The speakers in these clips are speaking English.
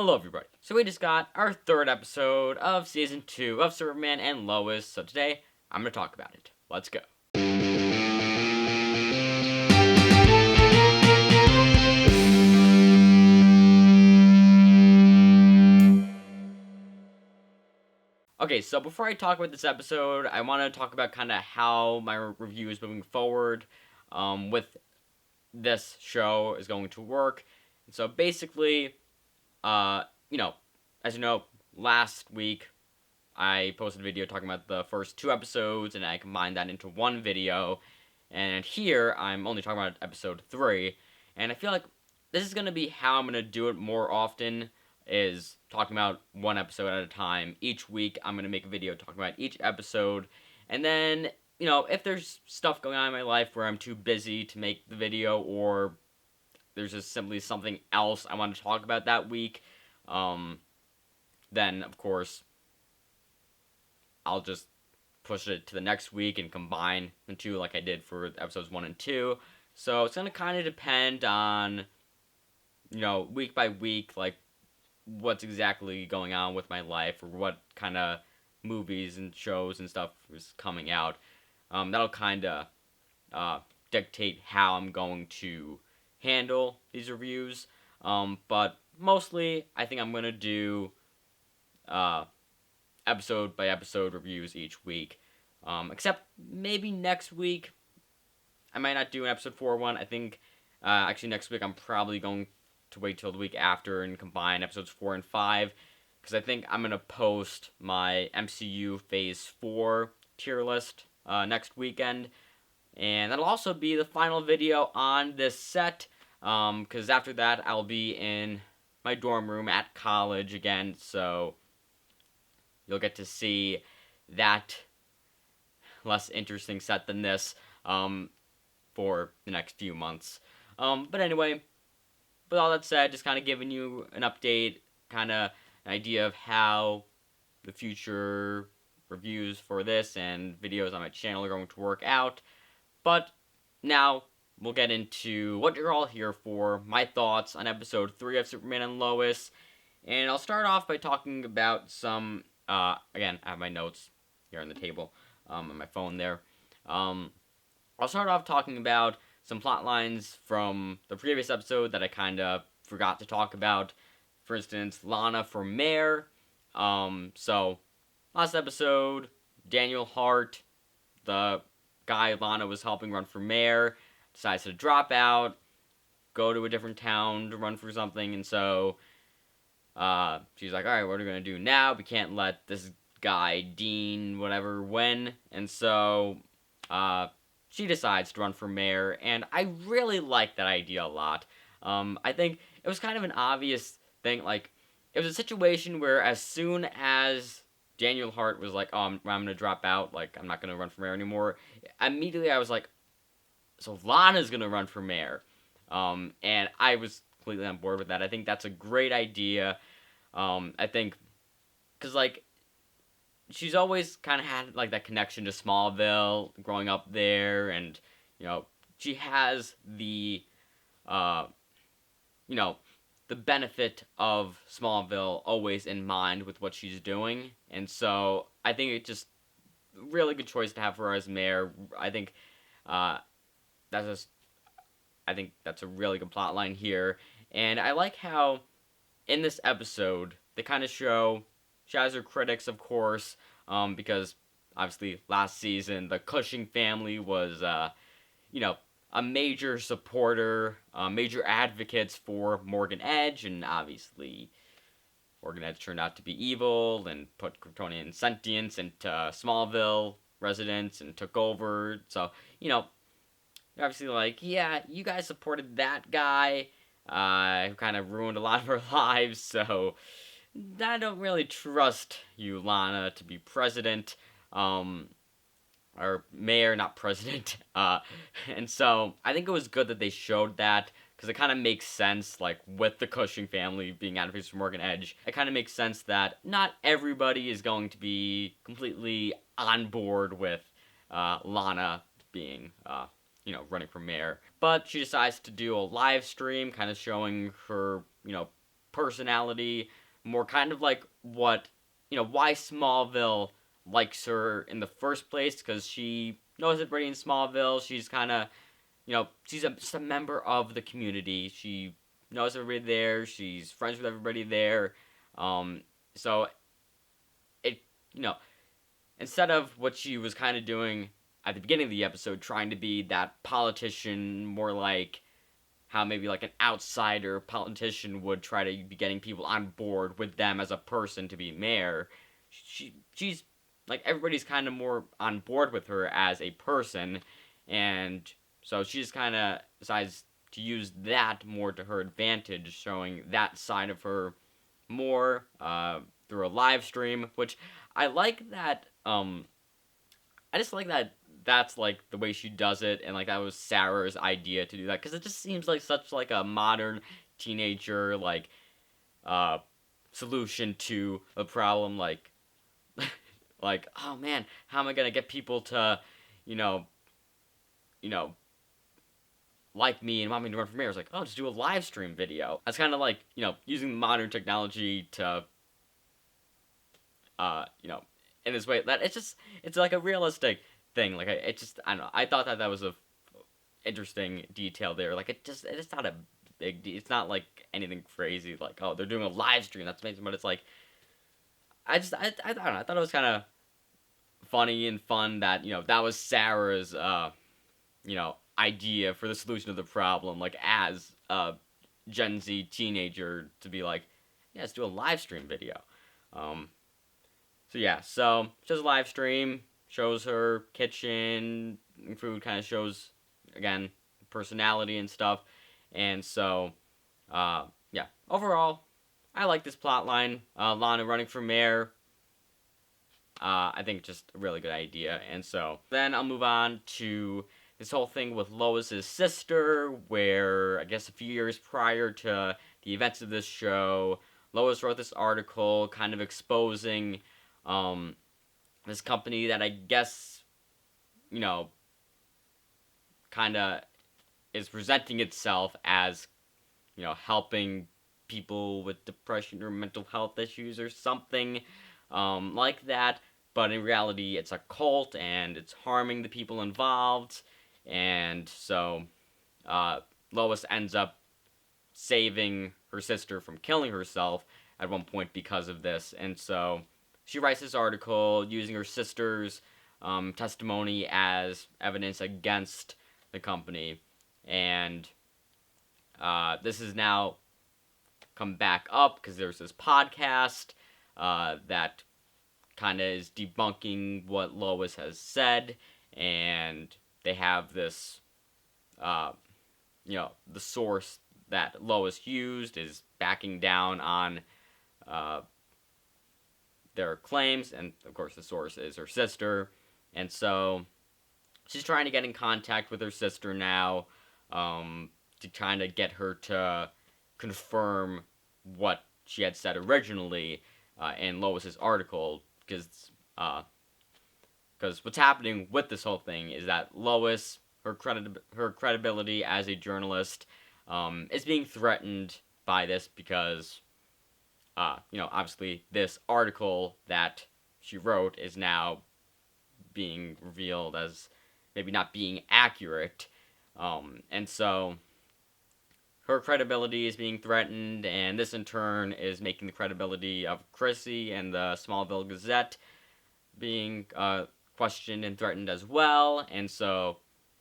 Hello everybody. So we just got our third episode of Season 2 of Superman and Lois, so today I'm going to talk about it. Let's go. Okay, so before I talk about this episode, I want to talk about kind of how my review is moving forward with this show is going to work. So basically, as you know, last week I posted a video talking about the first 2 episodes, and I combined that into one video. And here I'm only talking about episode 3, and I feel like this is gonna be how I'm gonna do it more often. Is talking about one episode at a time. Each week I'm gonna make a video talking about each episode, and then if there's stuff going on in my life where I'm too busy to make the video, or there's just simply something else I want to talk about that week, then of course I'll just push it to the next week and combine the two like I did for episodes 1 and 2. So it's gonna kind of depend on week by week, like what's exactly going on with my life, or what kind of movies and shows and stuff is coming out. That'll kind of dictate how I'm going to handle these reviews. But mostly, I think I'm gonna do episode by episode reviews each week. Except maybe next week, I might not do an episode 4 one. I think actually next week I'm probably going to wait till the week after and combine episodes 4 and 5, because I think I'm gonna post my MCU Phase 4 tier list next weekend, and that'll also be the final video on this set, because after that I'll be in my dorm room at college again, so you'll get to see that less interesting set than this for the next few months. But anyway, with all that said, just kind of giving you an update, kind of an idea of how the future reviews for this and videos on my channel are going to work out. But now we'll get into what you're all here for, my thoughts on episode 3 of Superman and Lois. And I'll start off by talking about some, again, I have my notes here on the table, on my phone there. I'll start off talking about some plot lines from the previous episode that I kind of forgot to talk about. For instance, Lana for mayor. So, last episode, Daniel Hart, the guy Lana was helping run for mayor, decides to drop out, go to a different town to run for something, and so she's like, alright, what are we going to do now? We can't let this guy, Dean, whatever, win. And so, she decides to run for mayor, and I really like that idea a lot. I think it was kind of an obvious thing, like, it was a situation where as soon as Daniel Hart was like, oh, I'm gonna drop out, like, I'm not gonna run for mayor anymore, immediately I was like, so Lana's gonna run for mayor. And I was completely on board with that. I think that's a great idea. I think, because, like, she's always kind of had, like, that connection to Smallville, growing up there, and, she has the, the benefit of Smallville always in mind with what she's doing, and so I think it's just a really good choice to have her as mayor. I think, I think that's a really good plot line here, and I like how, in this episode, they kind of show, she has her critics, of course, because obviously last season the Cushing family was, a major supporter, major advocates for Morgan Edge, and obviously Morgan Edge turned out to be evil and put Kryptonian sentience into Smallville residents and took over. So, obviously like, yeah, you guys supported that guy, who kind of ruined a lot of our lives, so I don't really trust you, Lana, to be president, or mayor, not president, and so I think it was good that they showed that, because it kind of makes sense, like, with the Cushing family being advocates for Morgan Edge, it kind of makes sense that not everybody is going to be completely on board with, Lana being, running for mayor, but she decides to do a live stream, kind of showing her, personality, more kind of like what, why Smallville likes her in the first place, because she knows everybody in Smallville. She's kind of, she's just a member of the community. She knows everybody there. She's friends with everybody there. So it, instead of what she was kind of doing at the beginning of the episode, trying to be that politician, more like how maybe like an outsider politician would try to be getting people on board with them as a person to be mayor. She's like, everybody's kind of more on board with her as a person, and so she just kind of decides to use that more to her advantage, showing that side of her more through a live stream, which I like that. I just like that that's like the way she does it, and like that was Sarah's idea to do that, because it just seems like such like a modern teenager like solution to a problem, like like, oh man, how am I gonna get people to you know you know like me and want me to run for mayor? It's like, oh, just do a live stream video. That's kind of like, using modern technology to in this way that it's like a realistic thing. Like, I don't know. I thought that was a interesting detail there. Like, it's not a big deal. It's not like anything crazy. Like, oh, they're doing a live stream. That's amazing. But it's like, I don't know. I thought it was kind of funny and fun that that was Sarah's idea for the solution of the problem. Like, as a Gen Z teenager, to be like, yeah, let's do a live stream video. So yeah, so just a live stream, shows her kitchen, food, kind of shows, again, personality and stuff. And so, yeah, overall, I like this plot line. Lana running for mayor, I think just a really good idea. And so, then I'll move on to this whole thing with Lois's sister, where I guess a few years prior to the events of this show, Lois wrote this article kind of exposing this company that I guess, kind of is presenting itself as, helping people with depression or mental health issues or something like that. But in reality, it's a cult and it's harming the people involved. And so Lois ends up saving her sister from killing herself at one point because of this. And so she writes this article using her sister's testimony as evidence against the company. And this has now come back up because there's this podcast that kind of is debunking what Lois has said. And they have this, the source that Lois used is backing down on their claims, and of course the source is her sister. And so she's trying to get in contact with her sister now to kind of get her to confirm what she had said originally in Lois's article, because what's happening with this whole thing is that Lois, her credibility as a journalist is being threatened by this, because obviously this article that she wrote is now being revealed as maybe not being accurate. And so her credibility is being threatened, and this in turn is making the credibility of Chrissy and the Smallville Gazette being questioned and threatened as well. And so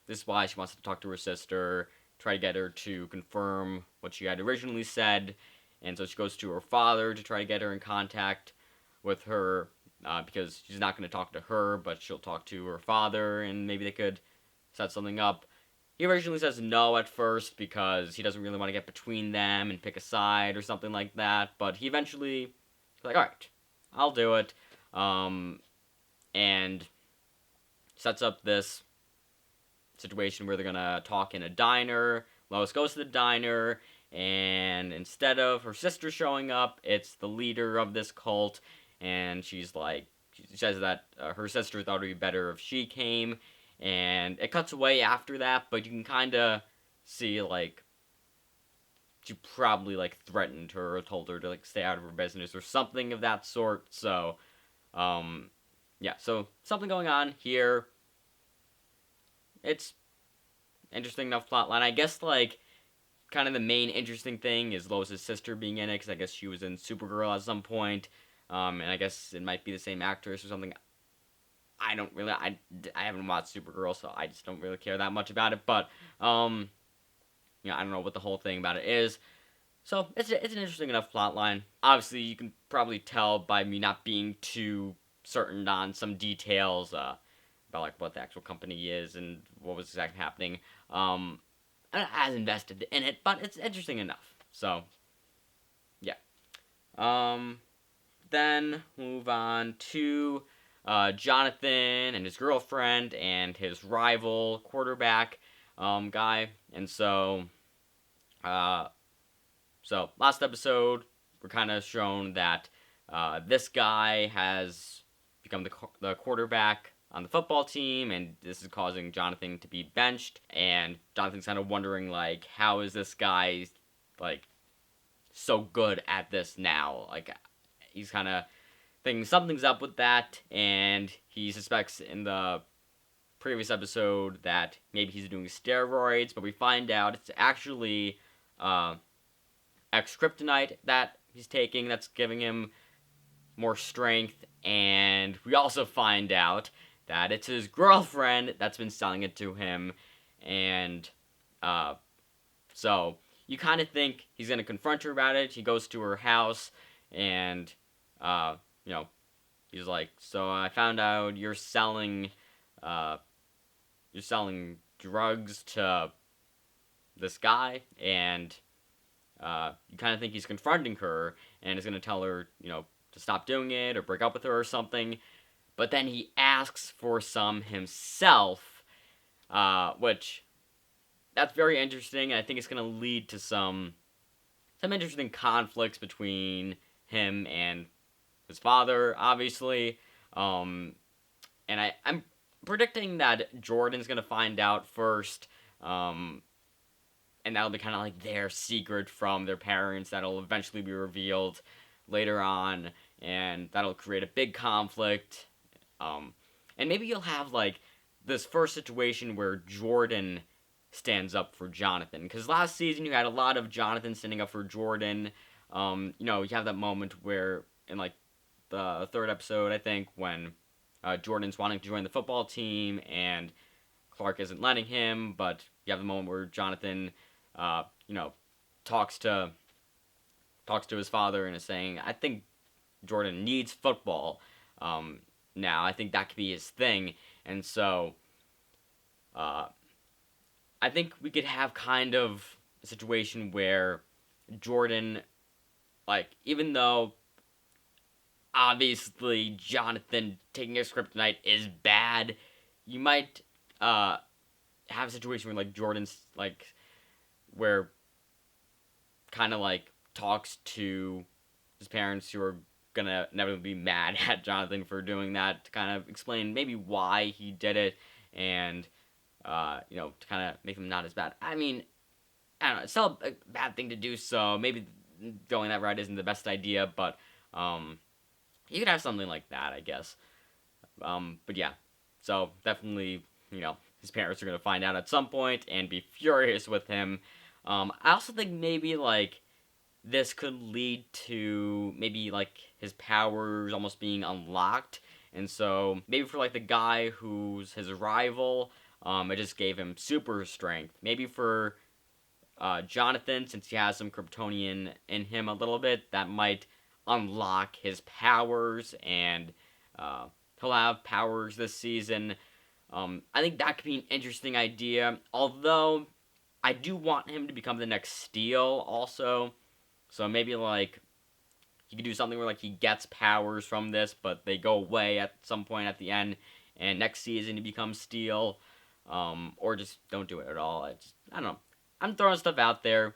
this is why she wants to talk to her sister, try to get her to confirm what she had originally said. And so she goes to her father to try to get her in contact with her, because she's not going to talk to her, but she'll talk to her father, and maybe they could set something up. He originally says no at first because he doesn't really want to get between them and pick a side or something like that, but he eventually is like, alright, I'll do it, and sets up this situation where they're going to talk in a diner. Lois goes to the diner, and instead of her sister showing up, it's the leader of this cult, and she's like, she says that her sister thought it would be better if she came, and it cuts away after that, but you can kind of see, like, she probably like threatened her or told her to like stay out of her business or something of that sort. So, yeah, so something going on here. It's interesting enough plotline. I guess like kind of the main interesting thing is Lois' sister being in it, because I guess she was in Supergirl at some point. And I guess it might be the same actress or something. I don't really, I haven't watched Supergirl, so I just don't really care that much about it. But, I don't know what the whole thing about it is. So it's an interesting enough plot line. Obviously, you can probably tell by me not being too certain on some details about like what the actual company is and what was exactly happening. I'm not as invested in it, but it's interesting enough. So, yeah. Then move on to Jonathan and his girlfriend and his rival quarterback guy. And so last episode, we're kind of shown that this guy has become the quarterback on the football team, and this is causing Jonathan to be benched. And Jonathan's kind of wondering, like, how is this guy, like, so good at this now? Like, he's kind of thinking something's up with that, and he suspects in the previous episode that maybe he's doing steroids, but we find out it's actually X-Kryptonite that he's taking that's giving him more strength, and we also find out that it's his girlfriend that's been selling it to him, and so you kind of think he's going to confront her about it. He goes to her house, and he's like, so I found out you're selling drugs to this guy, and you kind of think he's confronting her and is going to tell her, to stop doing it or break up with her or something. But then he asks for some himself, which that's very interesting. And I think it's going to lead to some interesting conflicts between him and his father, obviously. And I'm predicting that Jordan's going to find out first. And that'll be kind of like their secret from their parents that'll eventually be revealed later on. And that'll create a big conflict. And maybe you'll have, like, this first situation where Jordan stands up for Jonathan. Because last season you had a lot of Jonathan standing up for Jordan. You have that moment where, in, like, the third episode, I think, when Jordan's wanting to join the football team and Clark isn't letting him, but you have the moment where Jonathan, talks to his father and is saying, I think Jordan needs football now. I think that could be his thing. And so I think we could have kind of a situation where Jordan, like, even though obviously Jonathan taking his kryptonite is bad, you might have a situation where, like, Jordan's, like, where kind of, like, talks to his parents who are gonna never be mad at Jonathan for doing that, to kind of explain maybe why he did it, and to kind of make them not as bad. I mean, I don't know, it's still a bad thing to do, so maybe going that route isn't the best idea, but you could have something like that, I guess. But yeah, so definitely, his parents are gonna find out at some point and be furious with him. I also think maybe, like, this could lead to maybe, like, his powers almost being unlocked. And so maybe for, like, the guy who's his rival, it just gave him super strength. Maybe for Jonathan, since he has some Kryptonian in him a little bit, that might unlock his powers, and he'll have powers this season. I think that could be an interesting idea, although I do want him to become the next Steel also. So maybe, like, he could do something where, like, he gets powers from this, but they go away at some point at the end, and next season he becomes Steel, or just don't do it at all. I don't know. I'm throwing stuff out there.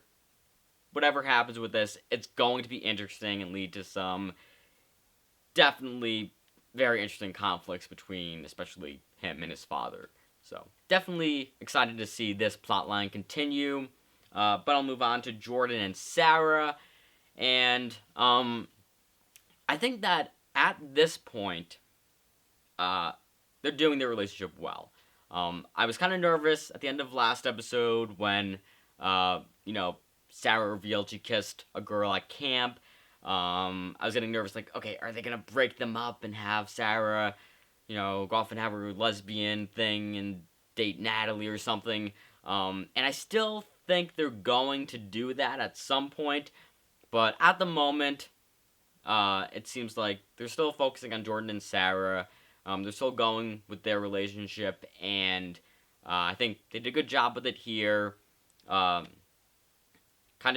Whatever happens with this, it's going to be interesting and lead to some definitely very interesting conflicts between, especially him and his father. So definitely excited to see this plotline continue. But I'll move on to Jordan and Sarah. And I think that at this point, they're doing their relationship well. I was kind of nervous at the end of last episode when, Sarah revealed she kissed a girl at camp. I was getting nervous, like, okay, are they gonna break them up and have Sarah, go off and have her lesbian thing and date Natalie or something? And I still think they're going to do that at some point, but at the moment, it seems like they're still focusing on Jordan and Sarah. They're still going with their relationship, and I think they did a good job with it here. Kind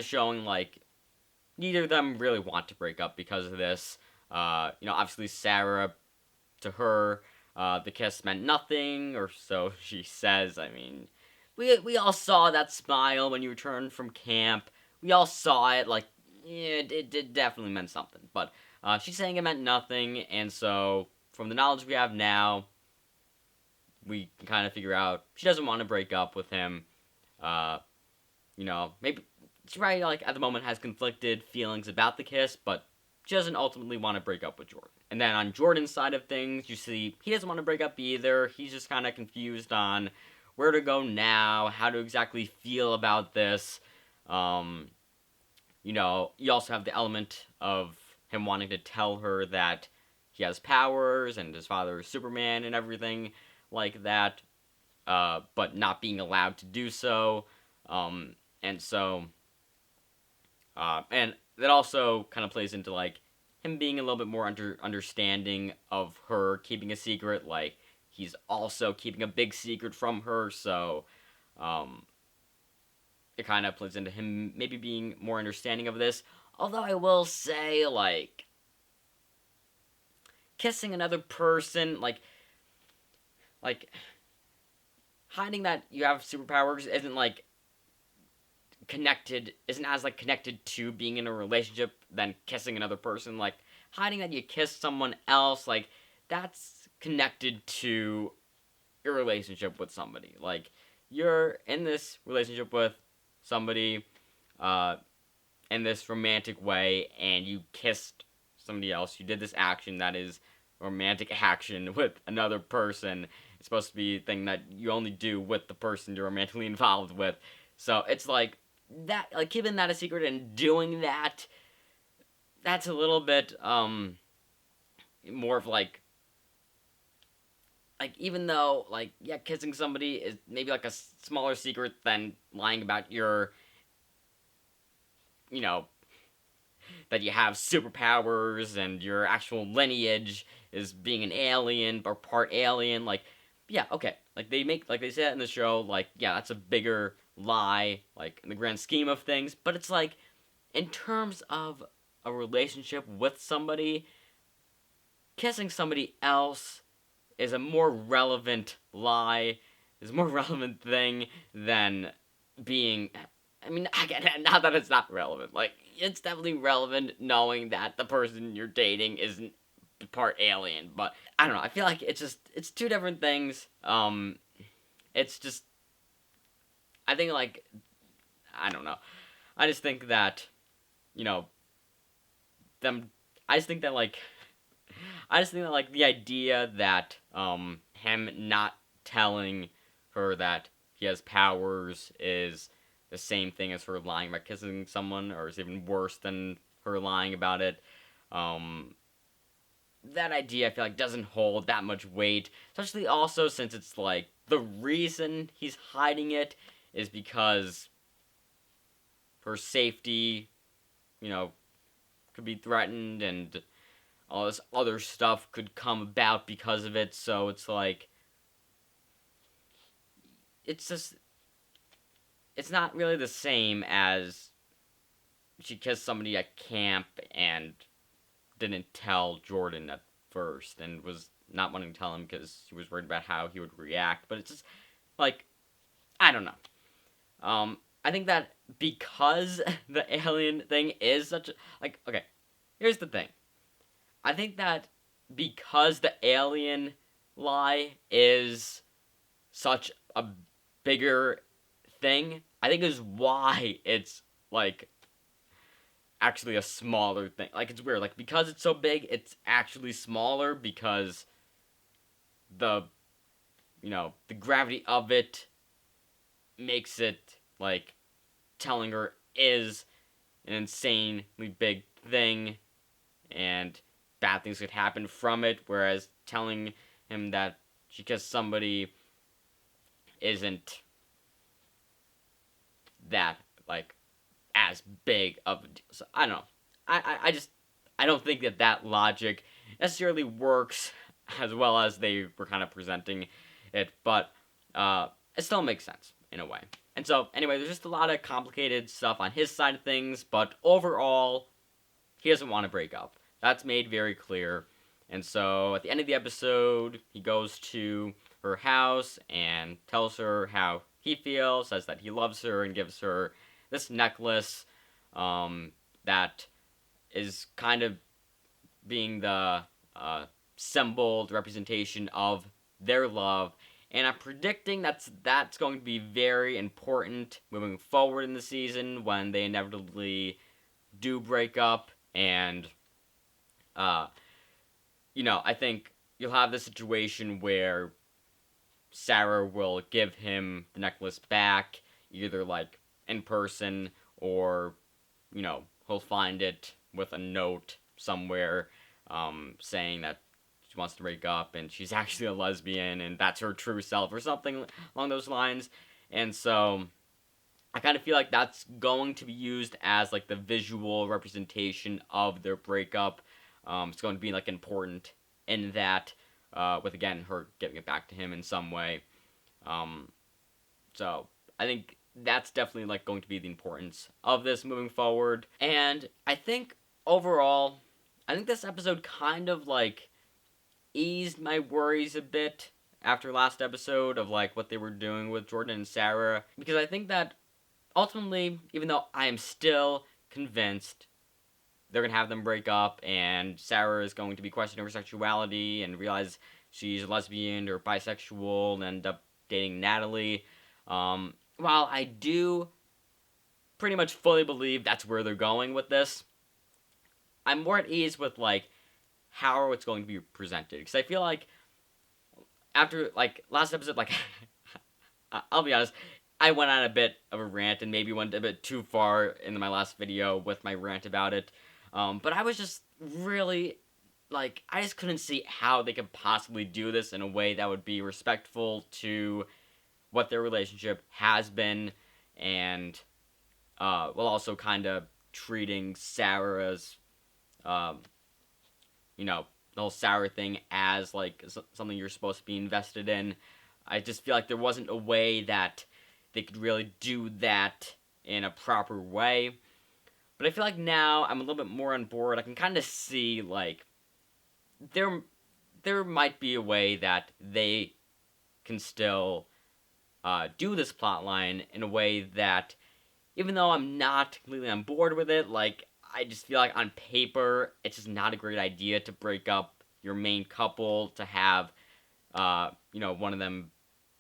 of showing, like, neither of them really want to break up because of this. Obviously Sarah, to her, the kiss meant nothing, or so she says. I mean, we all saw that smile when you returned from camp. We all saw it, like, yeah, it definitely meant something. But she's saying it meant nothing, and so from the knowledge we have now, we can kind of figure out she doesn't want to break up with him. Maybe she probably, like, at the moment has conflicted feelings about the kiss, but she doesn't ultimately want to break up with Jordan. And then on Jordan's side of things, you see he doesn't want to break up either. He's just kind of confused on where to go now, how to exactly feel about this. You also have the element of him wanting to tell her that he has powers and his father is Superman and everything like that, but not being allowed to do so. And that also kind of plays into, like, him being a little bit more understanding of her keeping a secret. Like, he's also keeping a big secret from her, so it kind of plays into him maybe being more understanding of this. Although I will say, like, kissing another person, like hiding that you have superpowers isn't as connected to being in a relationship than kissing another person. Like, hiding that you kiss someone else, like, that's connected to your relationship with somebody. Like, you're in this relationship with somebody in this romantic way, and you kissed somebody else. You did this action that is romantic action with another person. It's supposed to be a thing that you only do with the person you're romantically involved with. So it's like that, like, keeping that a secret and doing that, that's a little bit more of like even though, like, yeah, kissing somebody is maybe like a smaller secret than lying about your, that you have superpowers and your actual lineage is being an alien or part alien. Like, yeah, okay, like they say that in the show, like, yeah, that's a bigger lie, like, in the grand scheme of things. But it's like, in terms of a relationship with somebody, kissing somebody else is a more relevant lie, is a more relevant thing than being, I mean, again, not that it's not relevant. Like, it's definitely relevant knowing that the person you're dating isn't part alien. But I don't know. I feel like it's two different things. It's just, I think, like, I don't know. I just think that, them. I just think that, like, the idea that him not telling her that he has powers is the same thing as her lying about kissing someone, or is even worse than her lying about it. That idea, I feel like, doesn't hold that much weight, especially also since it's like the reason he's hiding it is because her safety, could be threatened, and all this other stuff could come about because of it. So it's like, it's just, it's not really the same as she kissed somebody at camp and didn't tell Jordan at first, and was not wanting to tell him because she was worried about how he would react. But it's just, like, I don't know. I think that because the alien thing is such a, like, okay, here's the thing. I think that because the alien lie is such a bigger thing, I think is why it's like actually a smaller thing. Like, it's weird. Like, because it's so big, it's actually smaller because the, the gravity of it makes it, like, telling her is an insanely big thing, and bad things could happen from it, whereas telling him that because somebody isn't that, like, as big of a deal. So, I don't know. I don't think that logic necessarily works as well as they were kind of presenting it, but it still makes sense in a way. And so, anyway, there's just a lot of complicated stuff on his side of things, but overall, he doesn't want to break up. That's made very clear. And so, at the end of the episode, he goes to her house and tells her how he feels, says that he loves her, and gives her this necklace that is kind of being the symbol, the representation of their love. And I'm predicting that's going to be very important moving forward in the season when they inevitably do break up. And, I think you'll have this situation where Sarah will give him the necklace back, either, like, in person, or, he'll find it with a note somewhere saying that she wants to break up and she's actually a lesbian and that's her true self or something along those lines. And so I kind of feel like that's going to be used as, like, the visual representation of their breakup. It's going to be, like, important in that, with, again, her giving it back to him in some way. So I think that's definitely, like, going to be the importance of this moving forward. And I think overall, I think this episode kind of, like, eased my worries a bit after last episode of, like, what they were doing with Jordan and Sarah, because I think that ultimately, even though I am still convinced they're going to have them break up and Sarah is going to be questioning her sexuality and realize she's a lesbian or bisexual and end up dating Natalie, while I do pretty much fully believe that's where they're going with this, I'm more at ease with, like, how it's going to be presented. Because I feel like after, like, last episode, like, I'll be honest, I went on a bit of a rant and maybe went a bit too far in my last video with my rant about it. But I was just really, like, I just couldn't see how they could possibly do this in a way that would be respectful to what their relationship has been, and while also kind of treating Sarah's, the whole Sarah thing as, like, something you're supposed to be invested in. I just feel like there wasn't a way that they could really do that in a proper way. But I feel like now I'm a little bit more on board. I can kind of see, like, there might be a way that they can still do this plotline in a way that, even though I'm not completely on board with it, like, I just feel like on paper, it's just not a great idea to break up your main couple, to have, one of them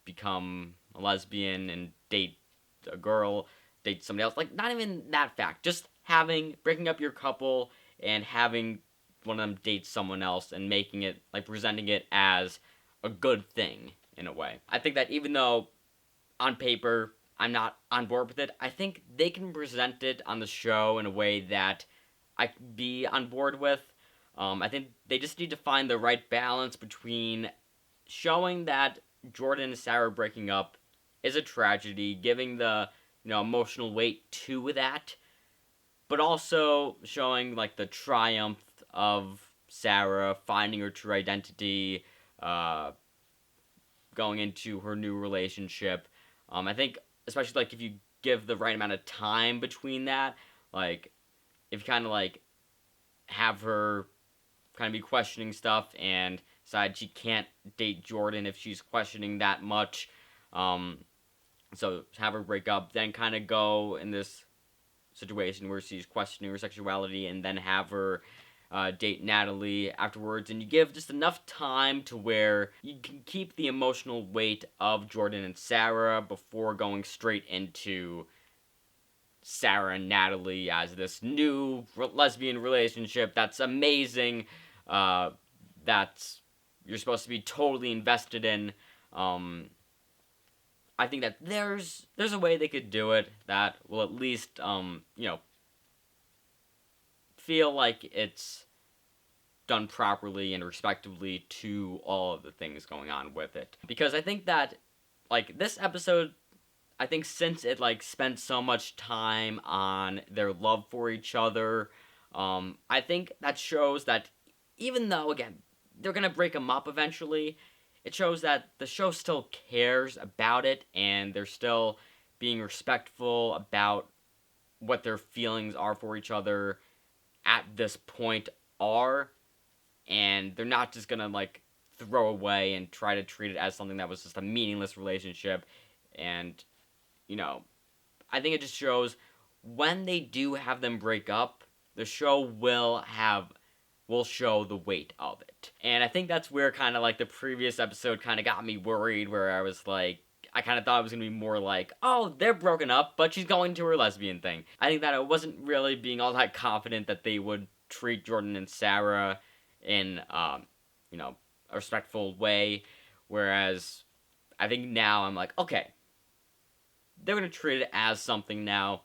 become a lesbian and date a girl, date somebody else. Like, not even that fact. Just breaking up your couple and having one of them date someone else and making it, like, presenting it as a good thing in a way. I think that even though on paper I'm not on board with it, I think they can present it on the show in a way that I could be on board with. I think they just need to find the right balance between showing that Jordan and Sarah breaking up is a tragedy, giving the, emotional weight to that, but also showing, like, the triumph of Sarah finding her true identity, going into her new relationship. I think, especially, like, if you give the right amount of time between that, like, if you kind of, like, have her kind of be questioning stuff and decide she can't date Jordan if she's questioning that much, so have her break up, then kind of go in this situation where she's questioning her sexuality, and then have her date Natalie afterwards, and you give just enough time to where you can keep the emotional weight of Jordan and Sarah before going straight into Sarah and Natalie as this new lesbian relationship that's amazing, that's you're supposed to be totally invested in. I think that there's a way they could do it that will at least feel like it's done properly and respectively to all of the things going on with it. Because I think that this episode, I think since it spent so much time on their love for each other, I think that shows that even though again they're gonna break them up eventually, it shows that the show still cares about it and they're still being respectful about what their feelings are for each other at this point are, and they're not just gonna throw away and try to treat it as something that was just a meaningless relationship. And I think it just shows when they do have them break up, the show will show the weight of it. And I think that's where kind of the previous episode kind of got me worried, where I was I kind of thought it was going to be more oh, they're broken up, but she's going to her lesbian thing. I think that I wasn't really being all that confident that they would treat Jordan and Sarah in, a respectful way. Whereas I think now I'm okay, they're going to treat it as something now.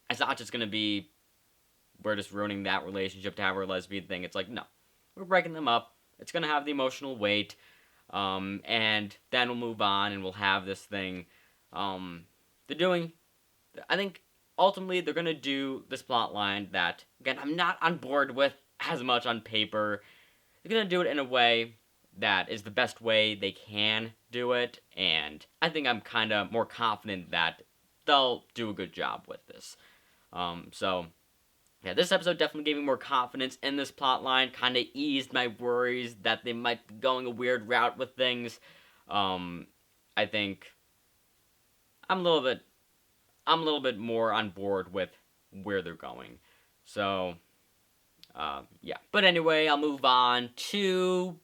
It's not just going to be, we're just ruining that relationship to have our lesbian thing. It's no, we're breaking them up. It's going to have the emotional weight. And then we'll move on and we'll have this thing. They're doing, I think, ultimately they're going to do this plot line that, again, I'm not on board with as much on paper. They're going to do it in a way that is the best way they can do it, and I think I'm kind of more confident that they'll do a good job with this. So, yeah, this episode definitely gave me more confidence in this plot line, kind of eased my worries that they might be going a weird route with things. I think I'm a little bit more on board with where they're going. So, yeah. But anyway, I'll move on to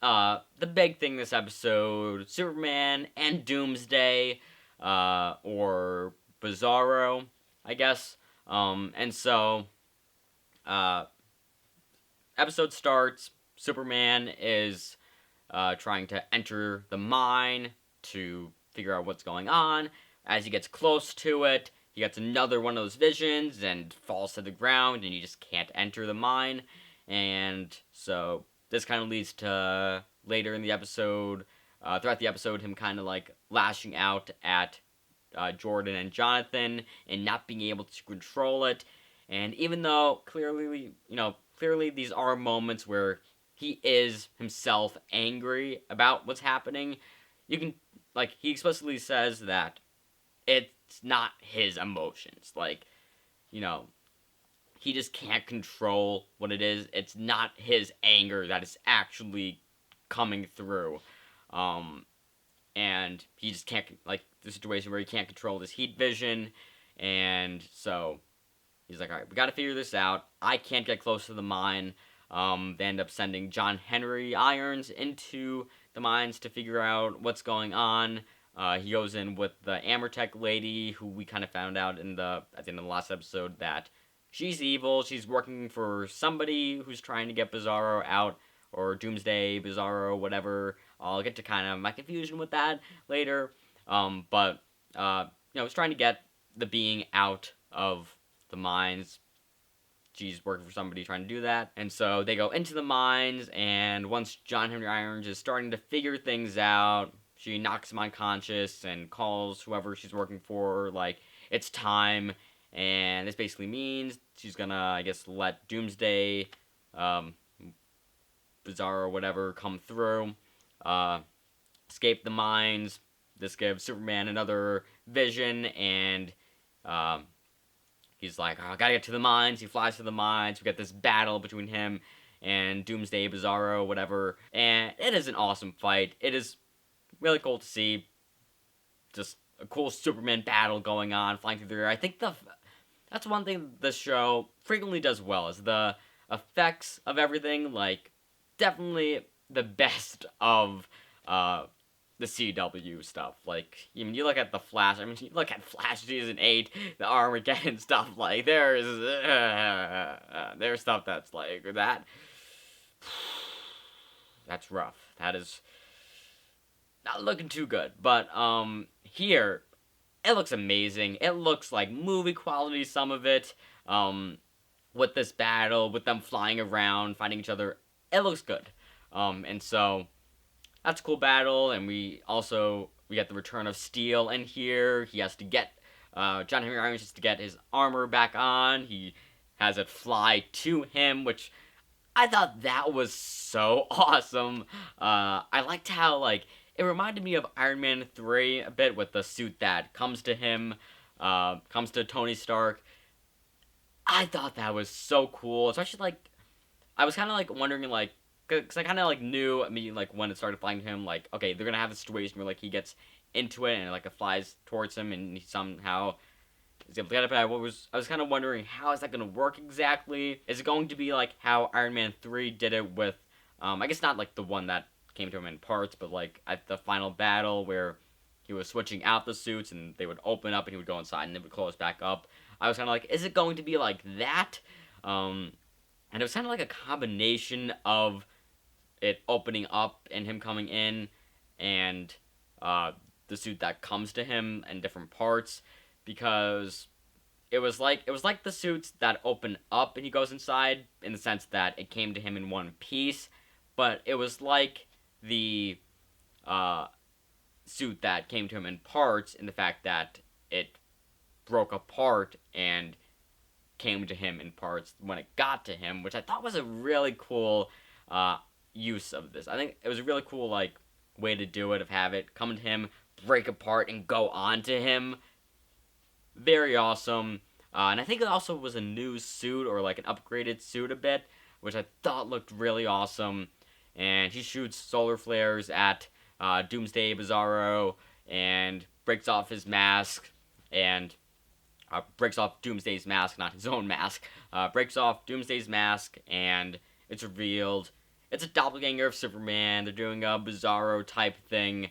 the big thing this episode, Superman and Doomsday, or Bizarro, I guess. And so, episode starts, Superman is, trying to enter the mine to figure out what's going on. As he gets close to it, he gets another one of those visions and falls to the ground, and he just can't enter the mine. And so, this kind of leads to, later in the episode, throughout the episode, him kind of lashing out at Jordan and Jonathan and not being able to control it. And even though clearly these are moments where he is himself angry about what's happening, you can, he explicitly says that it's not his emotions. He just can't control what it is. It's not his anger that is actually coming through. And he just can't, the situation where he can't control this heat vision. And so he's alright, we gotta figure this out. I can't get close to the mine. They end up sending John Henry Irons into the mines to figure out what's going on. He goes in with the Amertech lady, who we kind of found out at the end of the last episode that she's evil. She's working for somebody who's trying to get Bizarro out, or Doomsday, Bizarro, whatever. I'll get to kind of my confusion with that later. But he's trying to get the being out of the mines. She's working for somebody trying to do that. And so they go into the mines, and once John Henry Irons is starting to figure things out, she knocks him unconscious and calls whoever she's working for, it's time. And this basically means she's gonna, I guess, let Doomsday, Bizarro, whatever, come through, escape the mines. This gives Superman another vision, and he's I gotta get to the mines. He flies to the mines. We get this battle between him and Doomsday, Bizarro, whatever, and it is an awesome fight. It is really cool to see just a cool Superman battle going on, flying through the air. I think that's one thing the show frequently does well, is the effects of everything, definitely the best of the CW stuff. Like, I mean, you look at the Flash. I mean, you look at Flash season 8, the Armageddon stuff. Like, there's stuff that's like that. That's rough. That is not looking too good. But here it looks amazing. It looks like movie quality. Some of it. With this battle, with them flying around, fighting each other, it looks good. And so that's a cool battle, and we get the return of Steel in here. He has to get John Henry Irons has to get his armor back on. He has it fly to him, which I thought that was so awesome. I liked how like it reminded me of Iron Man 3 a bit with the suit that comes to him, comes to Tony Stark. I thought that was so cool, especially like I was kind of like wondering like because I kind of like knew immediately like when it started flying to him like okay they're gonna have a situation where like he gets into it and like it flies towards him and he somehow is able to get it. But I was kind of wondering how is that gonna work exactly? Is it going to be like how Iron Man 3 did it with I guess not like the one that came to him in parts, but like at the final battle where he was switching out the suits and they would open up and he would go inside and they would close back up. I was kind of like, is it going to be like that? And it was kind of like a combination of it opening up and him coming in and the suit that comes to him in different parts because it was like the suits that open up and he goes inside in the sense that it came to him in one piece, but it was like the suit that came to him in parts in the fact that it broke apart and came to him in parts when it got to him, which I thought was a really cool use of this. I think it was a really cool like way to do it, of have it come to him, break apart, and go on to him. Very awesome. And I think it also was a new suit or like an upgraded suit a bit, which I thought looked really awesome. And he shoots solar flares at Doomsday Bizarro and breaks off his mask and breaks off Doomsday's mask, not his own mask. Breaks off Doomsday's mask, and it's revealed it's a doppelganger of Superman. They're doing a Bizarro type thing,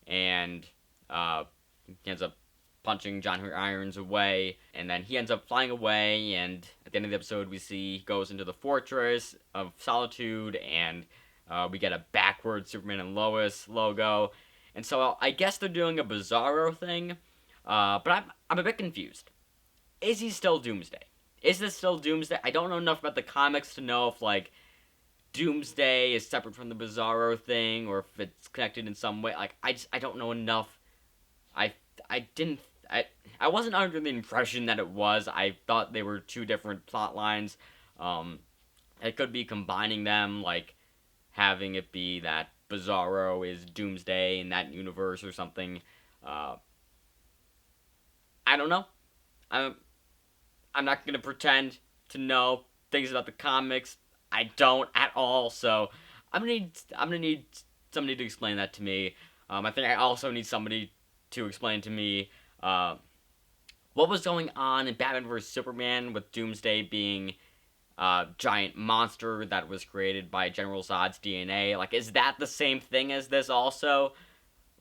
and he ends up punching John Henry Irons away, and then he ends up flying away, and at the end of the episode we see he goes into the Fortress of Solitude, and we get a backwards Superman and Lois logo, and so I guess they're doing a Bizarro thing, but I'm a bit confused. Is he still Doomsday? Is this still Doomsday? I don't know enough about the comics to know if, like, Doomsday is separate from the Bizarro thing, or if it's connected in some way. Like, I don't know enough. I wasn't under the impression that it was. I thought they were two different plot lines. It could be combining them, like, having it be that Bizarro is Doomsday in that universe or something. I don't know. I'm not gonna pretend to know things about the comics. I don't at all. So I'm gonna need somebody to explain that to me. I think I also need somebody to explain to me what was going on in Batman vs Superman with Doomsday being a giant monster that was created by General Zod's DNA. Like, is that the same thing as this also?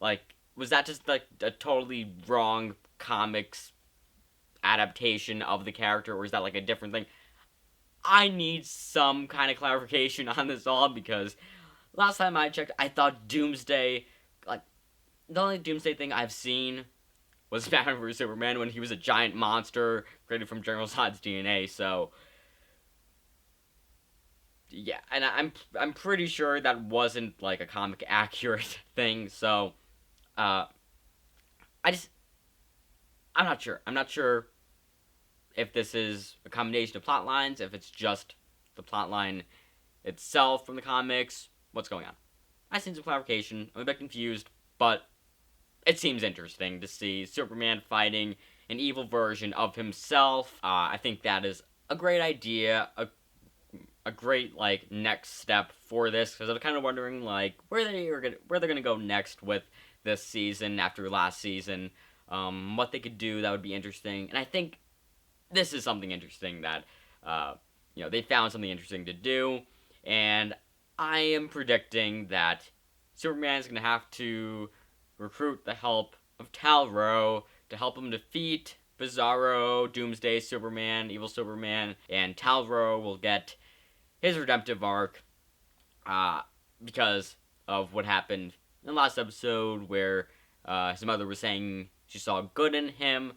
Like, was that just like a totally wrong comics adaptation of the character, or is that like a different thing? I need some kind of clarification on this all, because last time I checked, I thought Doomsday, like, the only Doomsday thing I've seen was Batman vs Superman when he was a giant monster created from General Zod's DNA. So yeah, and I'm pretty sure that wasn't like a comic accurate thing. So I'm not sure. I'm not sure if this is a combination of plot lines, if it's just the plot line itself from the comics. What's going on? I need some clarification. I'm a bit confused, but it seems interesting to see Superman fighting an evil version of himself. I think that is a great idea, a great like next step for this, because I'm kind of wondering like where they're gonna go next with this season after last season. What they could do that would be interesting, and I think this is something interesting that they found something interesting to do, and I am predicting that Superman is gonna have to recruit the help of Tal-Rho to help him defeat Bizarro, Doomsday, Superman, Evil Superman, and Tal-Rho will get his redemptive arc because of what happened in the last episode where his mother was saying she saw good in him.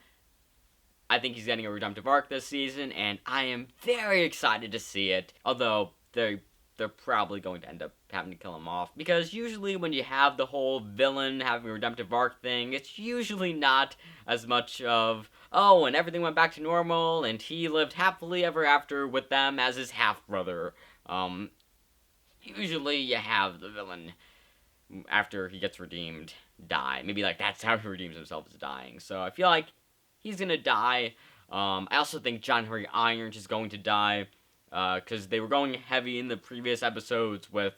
I think he's getting a redemptive arc this season, and I am very excited to see it. Although they're probably going to end up having to kill him off, because usually when you have the whole villain having a redemptive arc thing, it's usually not as much of, oh, and everything went back to normal, and he lived happily ever after with them as his half-brother. Usually you have the villain, after he gets redeemed, die. Maybe, like, that's how he redeems himself, is dying. So I feel like he's gonna die. I also think John Henry Irons is going to die, because they were going heavy in the previous episodes with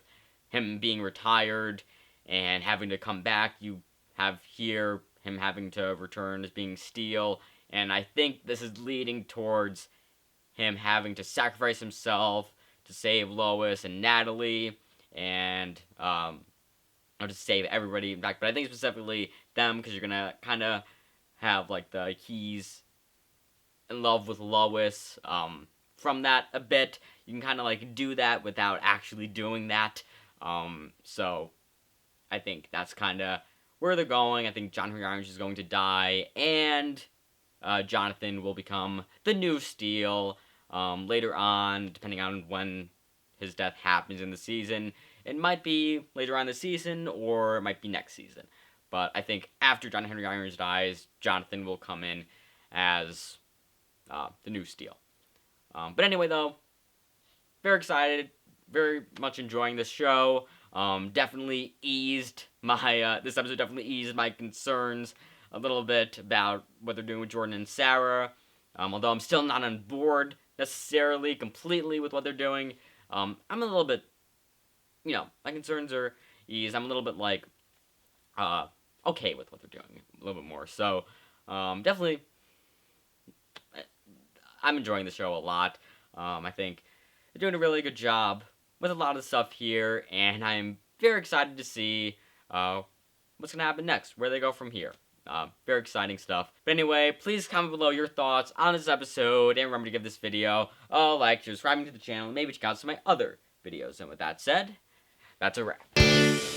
him being retired and having to come back. You have here him having to return as being Steel, and I think this is leading towards him having to sacrifice himself to save Lois and Natalie, and not to save everybody in fact, but I think specifically them, because you're gonna kind of have like he's in love with Lois from that a bit. You can kind of like do that without actually doing that. So I think that's kind of where they're going. I think John Henry Irons is going to die, and Jonathan will become the new Steel later on, depending on when his death happens in the season. It might be later on the season, or it might be next season. But I think after John Henry Irons dies, Jonathan will come in as the new Steel. But anyway, though, very excited, very much enjoying this show. Definitely eased my, this episode definitely eased my concerns a little bit about what they're doing with Jordan and Sarah. Although I'm still not on board necessarily completely with what they're doing. I'm a little bit, my concerns are eased. I'm a little bit like, okay with what they're doing a little bit more. So, definitely, I'm enjoying the show a lot. I think they're doing a really good job with a lot of stuff here, and I'm very excited to see what's going to happen next, where they go from here. Very exciting stuff. But anyway, please comment below your thoughts on this episode, and remember to give this video a like, subscribing to the channel, and maybe check out some of my other videos. And with that said, that's a wrap.